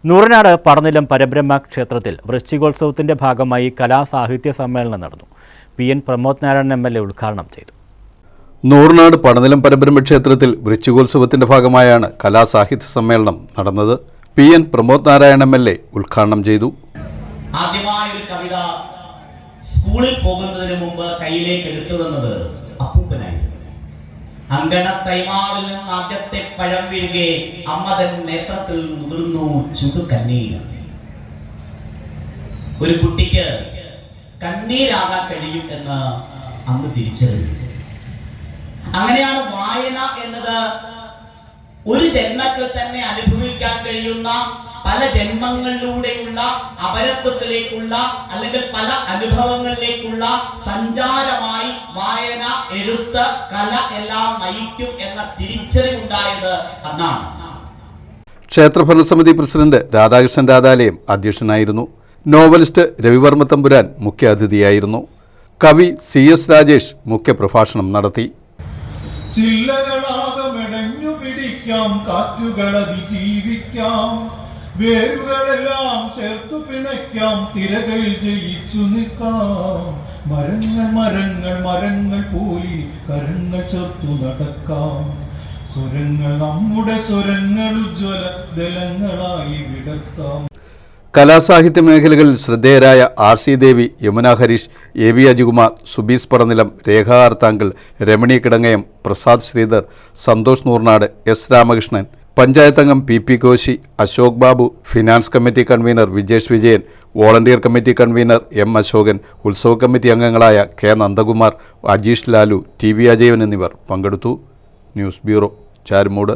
നൂറനാട് പടനിലം പരബ്രഹ്മ ക്ഷേത്രത്തിൽ വൃശ്ചികോത്സവത്തിന്റെ ഭാഗമായി കലാസാഹിത്യ സമ്മേളനം നടന്നു. PN പ്രമോദ് നാരായണൻ MLA ഉദ്ഘാടനം ചെയ്തു. നൂറനാട് പടനിലം പരബ്രഹ്മ ക്ഷേത്രത്തിൽ വൃശ്ചികോത്സവത്തിന്റെ ഭാഗമായാണ് കലാസാഹിത്യ സമ്മേളനം നടന്നത്. PN പ്രമോദ് നാരായണൻ MLA ഉദ്ഘാടനം ചെയ്തു. ആദ്യമായി ഒരു കവിത സ്കൂളിൽ പോകുന്നതിന് മുമ്പ് കയ്യിലേക്ക് എടുത്തു തന്നത് അപ്പൂപ്പനായി. അങ്കണത്തൈമാവിൽ നിന്ന് ആദ്യത്തെ പഴം വീഴുകെ അമ്മ തൻ നേത്രത്തിൽ മുതിർന്നു ചുടു കണ്ണീർ. ഒരു കുട്ടിക്ക് കണ്ണീരാകാൻ കഴിയും എന്ന് അന്ന് തിരിച്ചറിഞ്ഞു. അങ്ങനെയാണ് വായന എന്നത് ഒരു ജന്മത്തിൽ തന്നെ അനുഭവിക്കാൻ കഴിയുന്ന പല ജന്മങ്ങളിലൂടെയുള്ള അപരത്വത്തിലേക്കുള്ള അല്ലെങ്കിൽ പല അനുഭവങ്ങളിലേക്കുള്ള സഞ്ചാരമായി വായന, എഴുത്ത്, കല എല്ലാം നയിക്കും എന്ന തിരിച്ചറിവുണ്ടായത് അന്നാണ്. ക്ഷേത്ര ഭരണസമിതി പ്രസിഡന്റ് രാധാകൃഷ്ണൻ രാധാലയം അധ്യക്ഷനായിരുന്നു. നോവലിസ്റ്റ് രവിവർമ്മ തമ്പുരാൻ മുഖ്യാതിഥിയായിരുന്നു. കവി CS രാജേഷ് മുഖ്യപ്രഭാഷണം നടത്തി. ചില്ലകളാകമെടഞ്ഞു പിടിക്കാം, കാറ്റുകളതിജീവിക്കാം, വേരുകളെല്ലാം ചേർത്തു പിണയ്ക്കാം, തിരകൾ ജയിച്ചു നിൽക്കാം. മരങ്ങൾ മരങ്ങൾ മരങ്ങൾ പോയി കരങ്ങൾ ചേർത്തു നടക്കാം. സ്വരങ്ങൾ നമ്മുടെ സ്വരങ്ങൾ ഉജ്ജ്വല ദലങ്ങളായി വിടർത്താം. കലാസാഹിത്യ മേഖലകളിൽ ശ്രദ്ധേയരായ RC ദേവി, യമുന ഹരീഷ്, AV അജികുമാർ, സുബീസ് പടനിലം, രേഖ ആർത്താങ്കൽ, രമണി കിടങ്ങയം, പ്രസാദ് ശ്രീധർ, സന്തോഷ് നൂർനാട്, S രാമകൃഷ്ണൻ, പഞ്ചായത്ത് അംഗം PP Koshy, Ashok Babu, finance committee convener Vijesh Vijayan, volunteer committee convener M Ashokan, ഉത്സവ കമ്മിറ്റി അംഗങ്ങളായ K നന്ദകുമാർ, അജീഷ് ലാലു, TV അജയൻ എന്നിവർ പങ്കെടുത്തു. News bureau, Charummood.